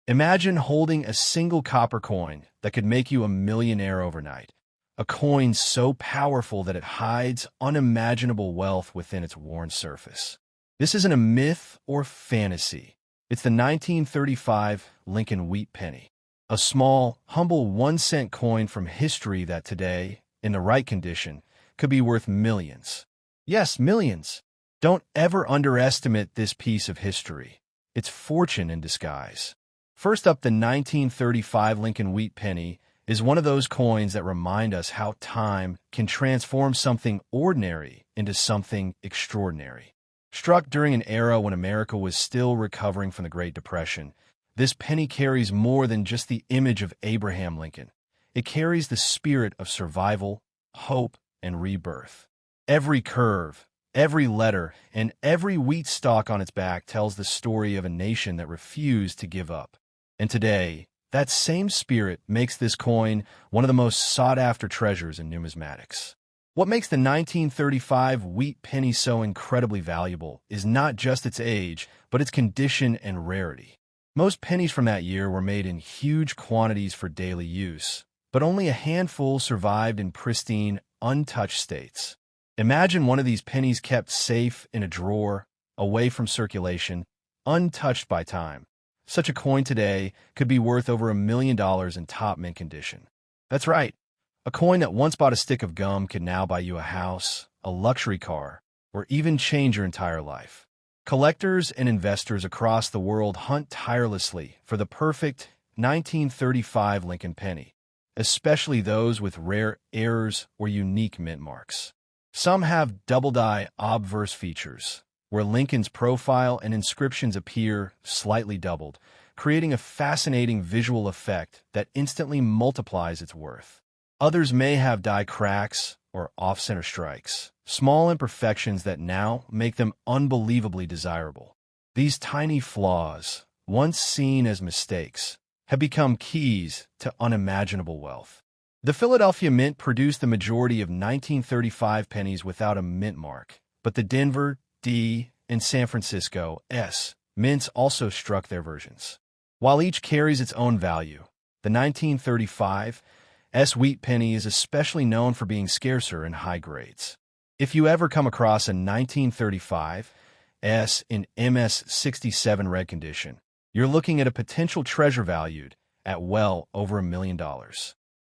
Imagine holding a single copper coin that could make you a millionaire overnight. A coin so powerful that it hides unimaginable wealth within its worn surface. This isn't a myth or fantasy. It's the 1935 Lincoln Wheat Penny. A small, humble 1-cent coin from history that today, in the right condition, could be worth millions. Yes, millions. Don't ever underestimate this piece of history. It's fortune in disguise. First up, the 1935 Lincoln Wheat Penny is one of those coins that remind us how time can transform something ordinary into something extraordinary. Struck during an era when America was still recovering from the Great Depression, this penny carries more than just the image of Abraham Lincoln. It carries the spirit of survival, hope, and rebirth. Every curve, every letter, and every wheat stalk on its back tells the story of a nation that refused to give up. And today, that same spirit makes this coin one of the most sought-after treasures in numismatics. What makes the 1935 wheat penny so incredibly valuable is not just its age, but its condition and rarity. Most pennies from that year were made in huge quantities for daily use, but only a handful survived in pristine, untouched states. Imagine one of these pennies kept safe in a drawer, away from circulation, untouched by time. Such a coin today could be worth over $1 million in top mint condition. That's right. A coin that once bought a stick of gum could now buy you a house, a luxury car, or even change your entire life. Collectors and investors across the world hunt tirelessly for the perfect 1935 Lincoln penny, especially those with rare errors or unique mint marks. Some have double-die obverse features, where Lincoln's profile and inscriptions appear slightly doubled, creating a fascinating visual effect that instantly multiplies its worth. Others may have die cracks or off-center strikes, small imperfections that now make them unbelievably desirable. These tiny flaws, once seen as mistakes, have become keys to unimaginable wealth. The Philadelphia Mint produced the majority of 1935 pennies without a mint mark, but the Denver, D, and San Francisco, S, mints also struck their versions. While each carries its own value, the 1935 S wheat penny is especially known for being scarcer in high grades. If you ever come across a 1935 S in MS-67 red condition, you're looking at a potential treasure valued at well over $1 million.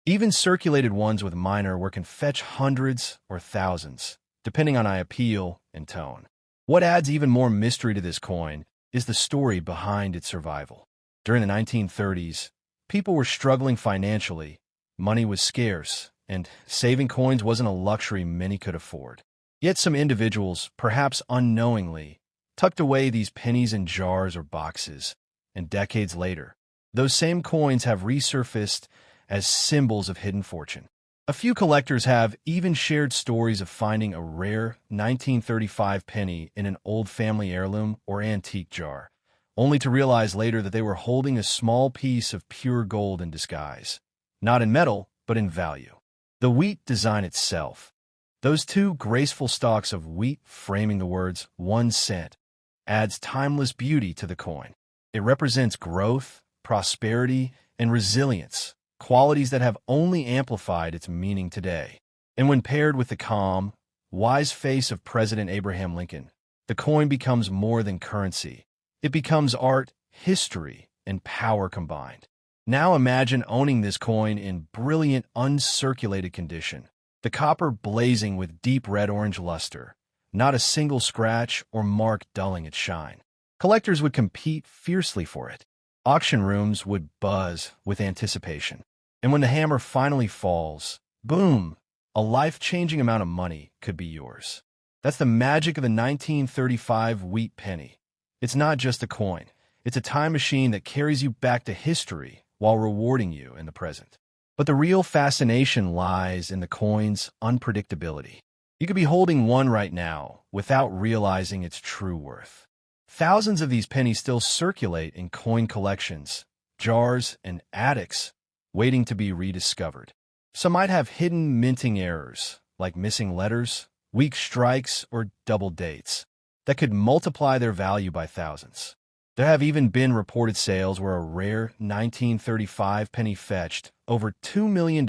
Even circulated ones with minor work can fetch hundreds or thousands, depending on eye appeal and tone. What adds even more mystery to this coin is the story behind its survival. During the 1930s, people were struggling financially, money was scarce, and saving coins wasn't a luxury many could afford. Yet some individuals, perhaps unknowingly, tucked away these pennies in jars or boxes, and decades later, those same coins have resurfaced as symbols of hidden fortune. A few collectors have even shared stories of finding a rare 1935 penny in an old family heirloom or antique jar, only to realize later that they were holding a small piece of pure gold in disguise, not in metal, but in value. The wheat design itself, those two graceful stalks of wheat framing the words 1 cent, adds timeless beauty to the coin. It represents growth, prosperity, and resilience, qualities that have only amplified its meaning today. And when paired with the calm, wise face of President Abraham Lincoln, the coin becomes more than currency. It becomes art, history, and power combined. Now imagine owning this coin in brilliant, uncirculated condition, the copper blazing with deep red-orange luster, not a single scratch or mark dulling its shine. Collectors would compete fiercely for it. Auction rooms would buzz with anticipation. And when the hammer finally falls, boom, a life-changing amount of money could be yours. That's the magic of the 1935 wheat penny. It's not just a coin. It's a time machine that carries you back to history while rewarding you in the present. But the real fascination lies in the coin's unpredictability. You could be holding one right now without realizing its true worth. Thousands of these pennies still circulate in coin collections, jars, and attics, waiting to be rediscovered. Some might have hidden minting errors, like missing letters, weak strikes, or double dates, that could multiply their value by thousands. There have even been reported sales where a rare 1935 penny fetched over $2 million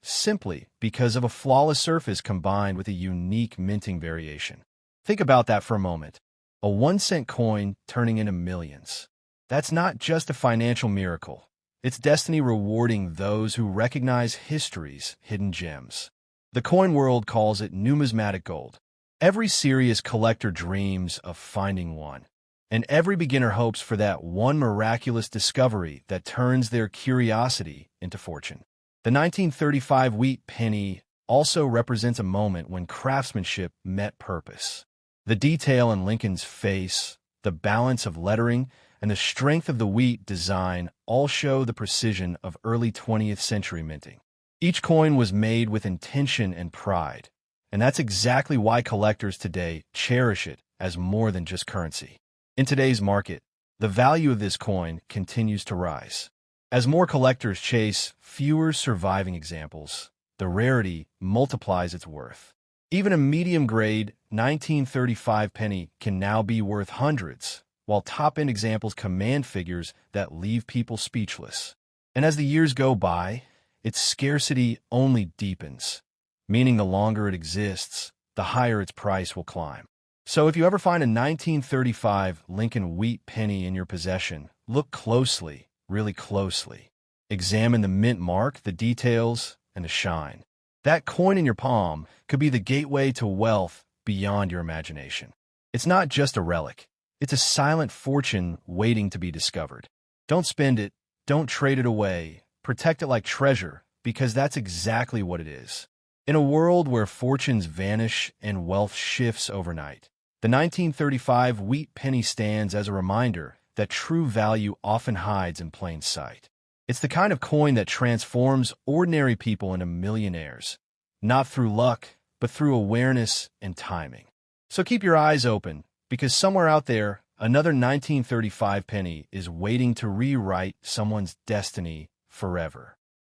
simply because of a flawless surface combined with a unique minting variation. Think about that for a moment. A 1-cent coin turning into millions. That's not just a financial miracle. It's destiny rewarding those who recognize history's hidden gems. The coin world calls it numismatic gold. Every serious collector dreams of finding one. And every beginner hopes for that one miraculous discovery that turns their curiosity into fortune. The 1935 wheat penny also represents a moment when craftsmanship met purpose. The detail in Lincoln's face, the balance of lettering, and the strength of the wheat design all show the precision of early 20th century minting. Each coin was made with intention and pride, and that's exactly why collectors today cherish it as more than just currency. In today's market, the value of this coin continues to rise. As more collectors chase fewer surviving examples, the rarity multiplies its worth. Even a medium-grade 1935 penny can now be worth hundreds, while top-end examples command figures that leave people speechless. And as the years go by, its scarcity only deepens, meaning the longer it exists, the higher its price will climb. So if you ever find a 1935 Lincoln Wheat penny in your possession, look closely, really closely. Examine the mint mark, the details, and the shine. That coin in your palm could be the gateway to wealth beyond your imagination. It's not just a relic. It's a silent fortune waiting to be discovered. Don't spend it. Don't trade it away. Protect it like treasure, because that's exactly what it is. In a world where fortunes vanish and wealth shifts overnight, the 1935 wheat penny stands as a reminder that true value often hides in plain sight. It's the kind of coin that transforms ordinary people into millionaires, not through luck, but through awareness and timing. So keep your eyes open, because somewhere out there, another 1935 penny is waiting to rewrite someone's destiny forever.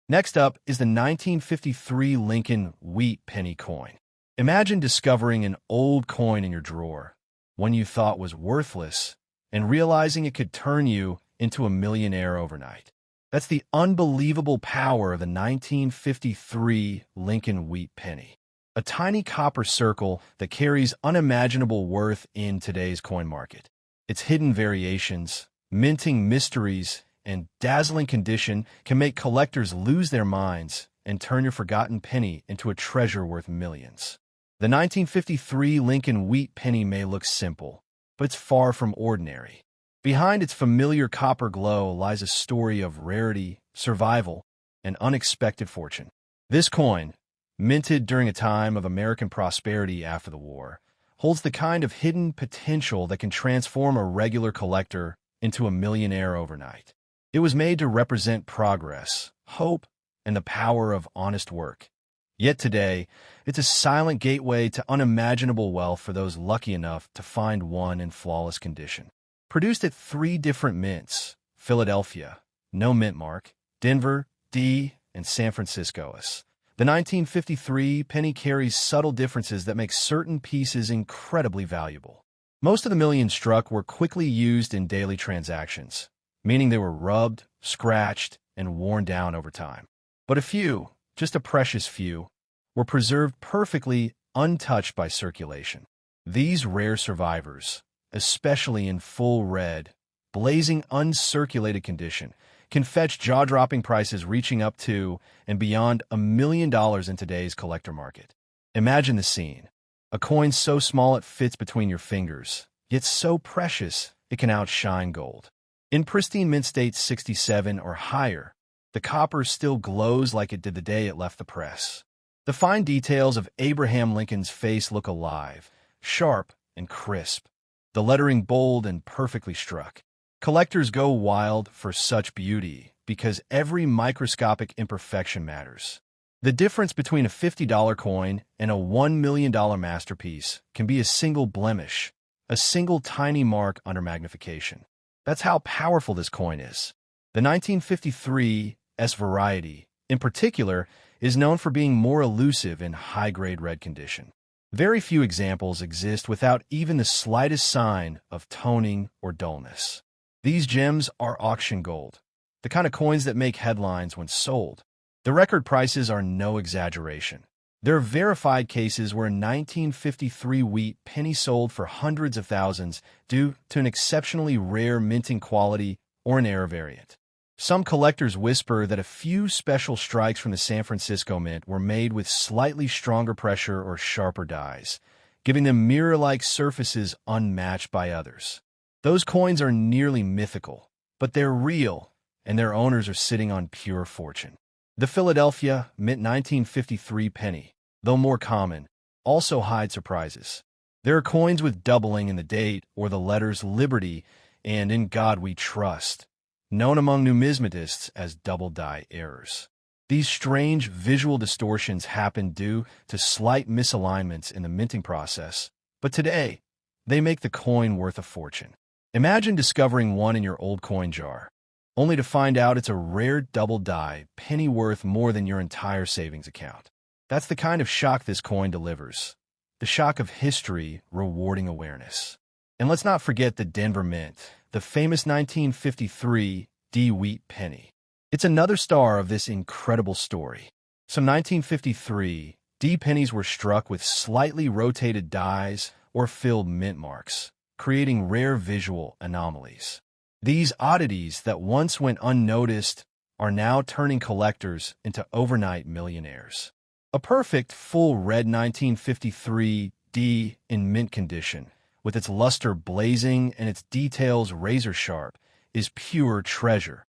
Next up is the 1953 Lincoln Wheat Penny coin. Imagine discovering an old coin in your drawer, one you thought was worthless, and realizing it could turn you into a millionaire overnight. That's the unbelievable power of the 1953 Lincoln Wheat Penny, a tiny copper circle that carries unimaginable worth in today's coin market. Its hidden variations, minting mysteries, and dazzling condition can make collectors lose their minds and turn your forgotten penny into a treasure worth millions. The 1953 Lincoln Wheat Penny may look simple, but it's far from ordinary. Behind its familiar copper glow lies a story of rarity, survival, and unexpected fortune. This coin, minted during a time of American prosperity after the war, holds the kind of hidden potential that can transform a regular collector into a millionaire overnight. It was made to represent progress, hope, and the power of honest work. Yet today, it's a silent gateway to unimaginable wealth for those lucky enough to find one in flawless condition. Produced at 3 different mints, Philadelphia, no mint mark, Denver, D, and San Francisco, S. The 1953 penny carries subtle differences that make certain pieces incredibly valuable. Most of the millions struck were quickly used in daily transactions, meaning they were rubbed, scratched, and worn down over time. But a few, just a precious few, were preserved perfectly untouched by circulation. These rare survivors, especially in full red, blazing uncirculated condition, can fetch jaw-dropping prices reaching up to and beyond $1 million in today's collector market. Imagine the scene. A coin so small it fits between your fingers, yet so precious it can outshine gold. In pristine mint state 67 or higher, the copper still glows like it did the day it left the press. The fine details of Abraham Lincoln's face look alive, sharp and crisp, the lettering bold and perfectly struck. Collectors go wild for such beauty because every microscopic imperfection matters. The difference between a $50 coin and a $1 million masterpiece can be a single blemish, a single tiny mark under magnification. That's how powerful this coin is. The 1953 S variety, in particular, is known for being more elusive in high-grade red condition. Very few examples exist without even the slightest sign of toning or dullness. These gems are auction gold, the kind of coins that make headlines when sold. The record prices are no exaggeration. There are verified cases where a 1953 wheat penny sold for hundreds of thousands due to an exceptionally rare minting quality or an error variant. Some collectors whisper that a few special strikes from the San Francisco Mint were made with slightly stronger pressure or sharper dies, giving them mirror-like surfaces unmatched by others. Those coins are nearly mythical, but they're real, and their owners are sitting on pure fortune. The Philadelphia Mint 1953 penny, though more common, also hides surprises. There are coins with doubling in the date or the letters Liberty and In God We Trust, known among numismatists as double die errors. These strange visual distortions happen due to slight misalignments in the minting process, but today, they make the coin worth a fortune. Imagine discovering one in your old coin jar, only to find out it's a rare double die penny worth more than your entire savings account. That's the kind of shock this coin delivers. The shock of history rewarding awareness. And let's not forget the Denver Mint, the famous 1953 D Wheat penny. It's another star of this incredible story. Some 1953 D pennies were struck with slightly rotated dies or filled mint marks, creating rare visual anomalies. These oddities that once went unnoticed are now turning collectors into overnight millionaires. A perfect full red 1953 D in mint condition, with its luster blazing and its details razor sharp, is pure treasure.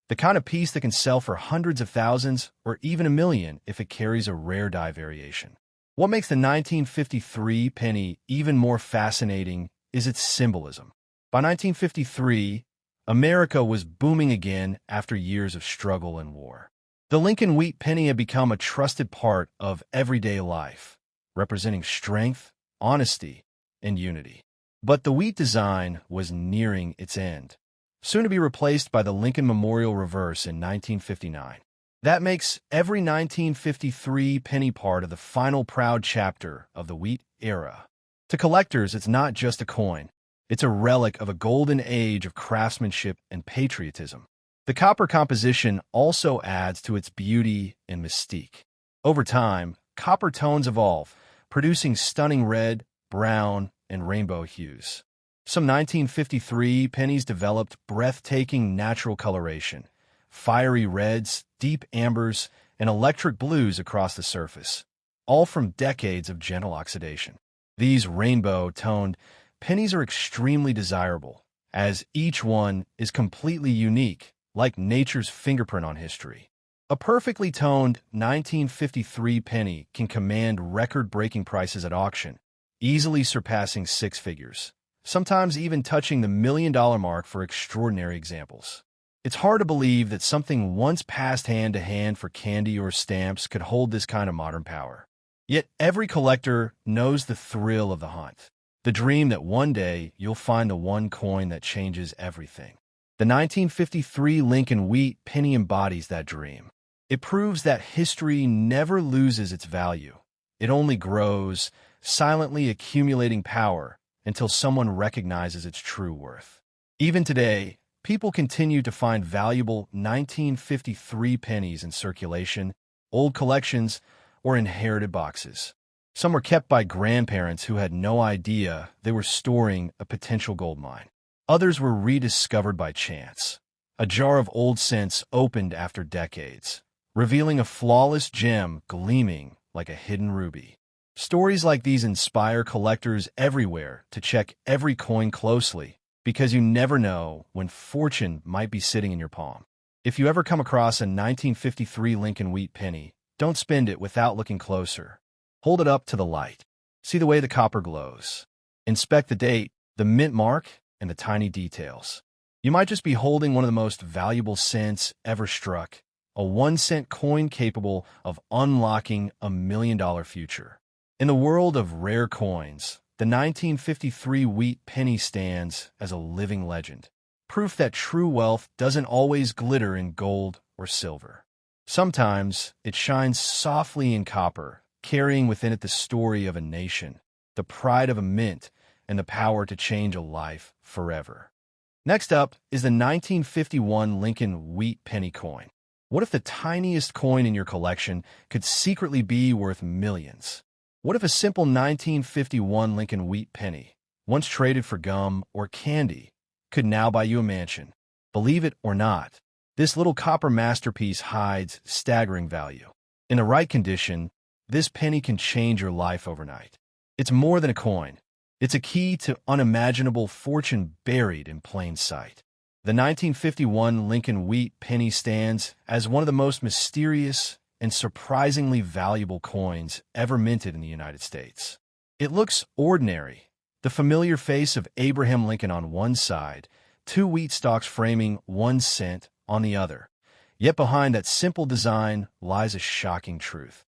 The kind of piece that can sell for hundreds of thousands or even $1 million if it carries a rare die variation. What makes the 1953 penny even more fascinating is its symbolism. By 1953, America was booming again after years of struggle and war. The Lincoln Wheat Penny had become a trusted part of everyday life, representing strength, honesty, and unity. But the wheat design was nearing its end, soon to be replaced by the Lincoln Memorial Reverse in 1959. That makes every 1953 penny part of the final proud chapter of the wheat era. To collectors, it's not just a coin. It's a relic of a golden age of craftsmanship and patriotism. The copper composition also adds to its beauty and mystique. Over time, copper tones evolve, producing stunning red, brown, and rainbow hues. Some 1953 pennies developed breathtaking natural coloration, fiery reds, deep ambers, and electric blues across the surface, all from decades of gentle oxidation. These rainbow-toned pennies are extremely desirable, as each one is completely unique, like nature's fingerprint on history. A perfectly toned 1953 penny can command record-breaking prices at auction, easily surpassing six figures, sometimes even touching the $1 million mark for extraordinary examples. It's hard to believe that something once passed hand to hand for candy or stamps could hold this kind of modern power. Yet every collector knows the thrill of the hunt. The dream that one day you'll find the one coin that changes everything. The 1953 Lincoln Wheat Penny embodies that dream. It proves that history never loses its value. It only grows, silently accumulating power until someone recognizes its true worth. Even today, people continue to find valuable 1953 pennies in circulation, old collections, or inherited boxes. Some were kept by grandparents who had no idea they were storing a potential gold mine. Others were rediscovered by chance. A jar of old cents opened after decades, revealing a flawless gem gleaming like a hidden ruby. Stories like these inspire collectors everywhere to check every coin closely, because you never know when fortune might be sitting in your palm. If you ever come across a 1953 Lincoln Wheat Penny, don't spend it without looking closer. Hold it up to the light. See the way the copper glows. Inspect the date, the mint mark, and the tiny details. You might just be holding one of the most valuable cents ever struck, a 1-cent coin capable of unlocking a $1 million future. In the world of rare coins, the 1953 Wheat Penny stands as a living legend, proof that true wealth doesn't always glitter in gold or silver. Sometimes it shines softly in copper, carrying within it the story of a nation, the pride of a mint, and the power to change a life forever. Next up is the 1951 Lincoln Wheat Penny coin. What if the tiniest coin in your collection could secretly be worth millions? What if a simple 1951 Lincoln Wheat Penny, once traded for gum or candy, could now buy you a mansion? Believe it or not, this little copper masterpiece hides staggering value. In the right condition, this penny can change your life overnight. It's more than a coin. It's a key to unimaginable fortune buried in plain sight. The 1951 Lincoln Wheat Penny stands as one of the most mysterious and surprisingly valuable coins ever minted in the United States. It looks ordinary, the familiar face of Abraham Lincoln on one side, two wheat stalks framing 1 cent on the other. Yet behind that simple design lies a shocking truth.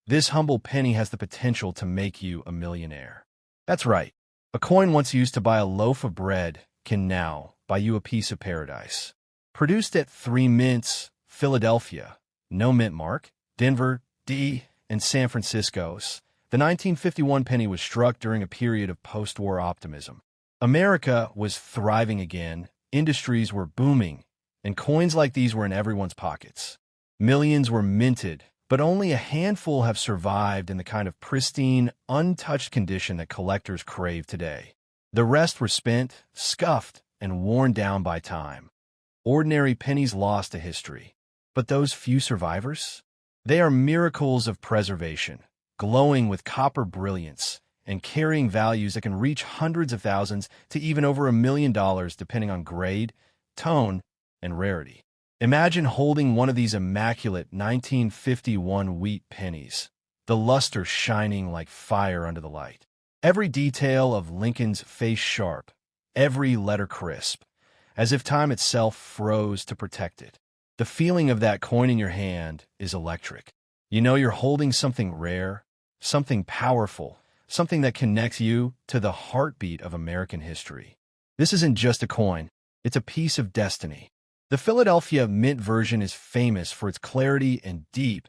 This humble penny has the potential to make you a millionaire. That's right. A coin once used to buy a loaf of bread can now buy you a piece of paradise. Produced at 3 Mints, Philadelphia, no mint mark, Denver, D, and San Francisco's, the 1951 penny was struck during a period of post-war optimism. America was thriving again, industries were booming, and coins like these were in everyone's pockets. Millions were minted, but only a handful have survived in the kind of pristine, untouched condition that collectors crave today. The rest were spent, scuffed, and worn down by time. Ordinary pennies lost to history. But those few survivors? They are miracles of preservation, glowing with copper brilliance, and carrying values that can reach hundreds of thousands to even over $1 million depending on grade, tone, and rarity. Imagine holding one of these immaculate 1951 wheat pennies, the luster shining like fire under the light. Every detail of Lincoln's face sharp, every letter crisp, as if time itself froze to protect it. The feeling of that coin in your hand is electric. You know you're holding something rare, something powerful, something that connects you to the heartbeat of American history. This isn't just a coin, it's a piece of destiny. The Philadelphia Mint version is famous for its clarity and deep,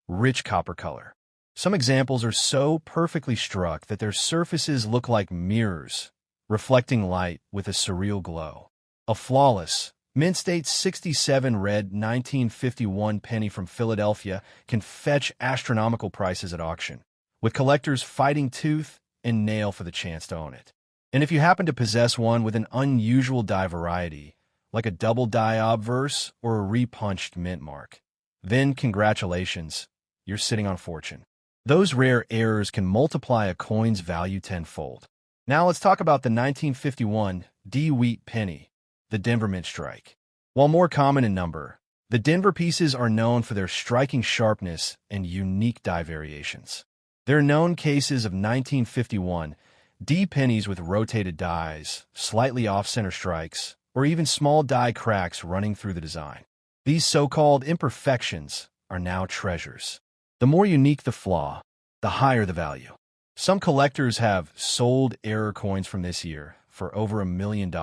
rich copper color. Some examples are so perfectly struck that their surfaces look like mirrors, reflecting light with a surreal glow. A flawless, Mint State 67 red 1951 penny from Philadelphia can fetch astronomical prices at auction, with collectors fighting tooth and nail for the chance to own it. And if you happen to possess one with an unusual die variety, like a double die obverse or a repunched mint mark, then congratulations, you're sitting on a fortune. Those rare errors can multiply a coin's value tenfold. Now let's talk about the 1951 D Wheat Penny, the Denver Mint Strike. While more common in number, the Denver pieces are known for their striking sharpness and unique die variations. There are known cases of 1951 D pennies with rotated dies, slightly off-center strikes, or even small die cracks running through the design. These so-called imperfections are now treasures. The more unique the flaw, the higher the value. Some collectors have sold error coins from this year for over $1 million,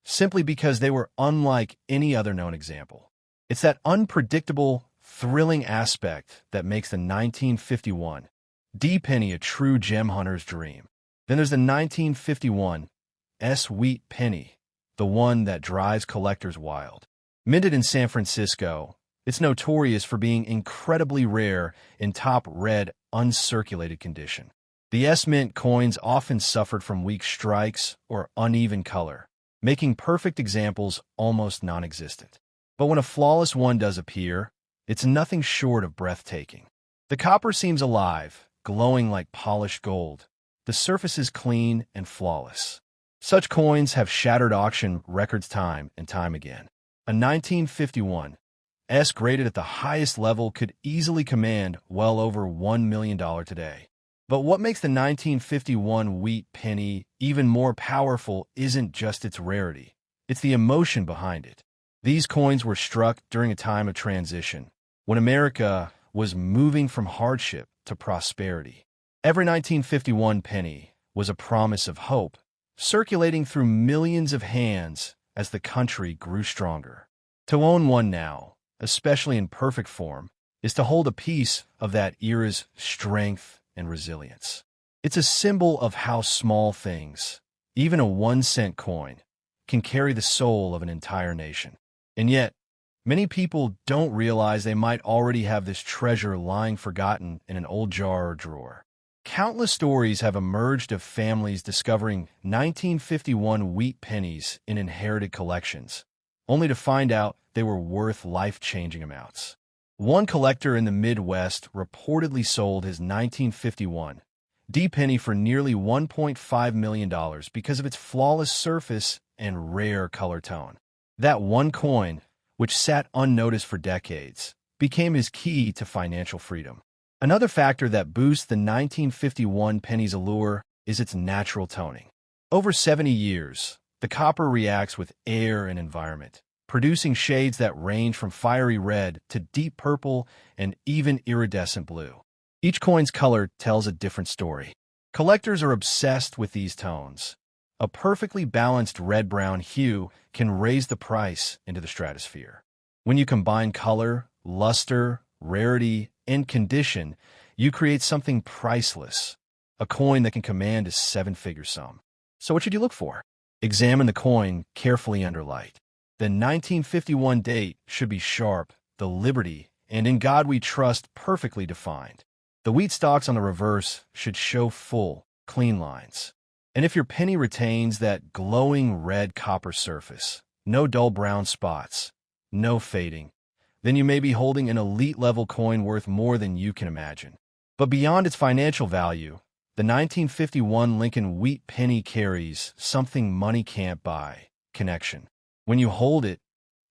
simply because they were unlike any other known example. It's that unpredictable, thrilling aspect that makes the 1951 D penny a true gem hunter's dream. Then there's the 1951 S Wheat Penny, the one that drives collectors wild. Minted in San Francisco, it's notorious for being incredibly rare in top red, uncirculated condition. The S-Mint coins often suffered from weak strikes or uneven color, making perfect examples almost non-existent. But when a flawless one does appear, it's nothing short of breathtaking. The copper seems alive, glowing like polished gold. The surface is clean and flawless. Such coins have shattered auction records time and time again. A 1951 S graded at the highest level could easily command well over $1 million today. But what makes the 1951 Wheat Penny even more powerful isn't just its rarity. It's the emotion behind it. These coins were struck during a time of transition, when America was moving from hardship to prosperity. Every 1951 penny was a promise of hope, circulating through millions of hands as the country grew stronger. To own one now, especially in perfect form, is to hold a piece of that era's strength and resilience. It's a symbol of how small things, even a 1-cent coin, can carry the soul of an entire nation. And yet, many people don't realize they might already have this treasure lying forgotten in an old jar or drawer. Countless stories have emerged of families discovering 1951 wheat pennies in inherited collections, only to find out they were worth life-changing amounts. One collector in the Midwest reportedly sold his 1951 D penny for nearly $1.5 million because of its flawless surface and rare color tone. That one coin, which sat unnoticed for decades, became his key to financial freedom. Another factor that boosts the 1951 penny's allure is its natural toning. Over 70 years, the copper reacts with air and environment, producing shades that range from fiery red to deep purple and even iridescent blue. Each coin's color tells a different story. Collectors are obsessed with these tones. A perfectly balanced red-brown hue can raise the price into the stratosphere. When you combine color, luster, rarity, and condition, you create something priceless, a coin that can command a seven-figure sum. So what should you look for? Examine the coin carefully under light. The 1951 date should be sharp, the Liberty, and in God we trust perfectly defined. The wheat stalks on the reverse should show full, clean lines. And if your penny retains that glowing red copper surface, no dull brown spots, no fading, then you may be holding an elite-level coin worth more than you can imagine. But beyond its financial value, the 1951 Lincoln Wheat Penny carries something money can't buy: connection. When you hold it,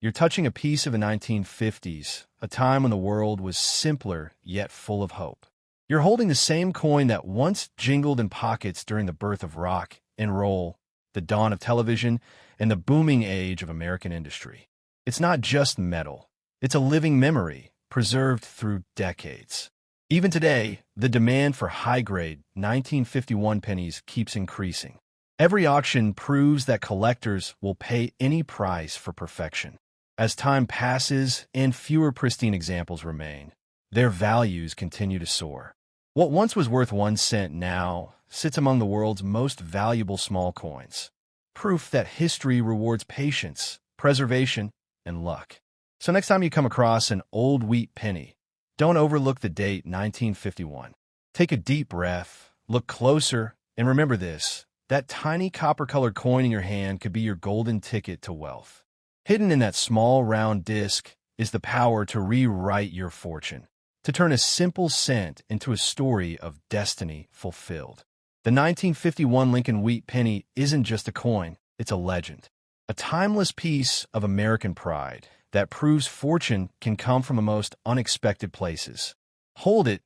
you're touching a piece of the 1950s, a time when the world was simpler yet full of hope. You're holding the same coin that once jingled in pockets during the birth of rock and roll, the dawn of television, and the booming age of American industry. It's not just metal. It's a living memory, preserved through decades. Even today, the demand for high-grade 1951 pennies keeps increasing. Every auction proves that collectors will pay any price for perfection. As time passes and fewer pristine examples remain, their values continue to soar. What once was worth 1 cent now sits among the world's most valuable small coins, proof that history rewards patience, preservation, and luck. So next time you come across an old wheat penny, don't overlook the date 1951. Take a deep breath, look closer, and remember this: that tiny copper-colored coin in your hand could be your golden ticket to wealth. Hidden in that small round disc is the power to rewrite your fortune, to turn a simple cent into a story of destiny fulfilled. The 1951 Lincoln Wheat Penny isn't just a coin, it's a legend. A timeless piece of American pride that proves fortune can come from the most unexpected places. Hold it,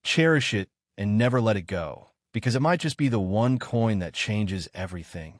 cherish it, and never let it go, because it might just be the one coin that changes everything.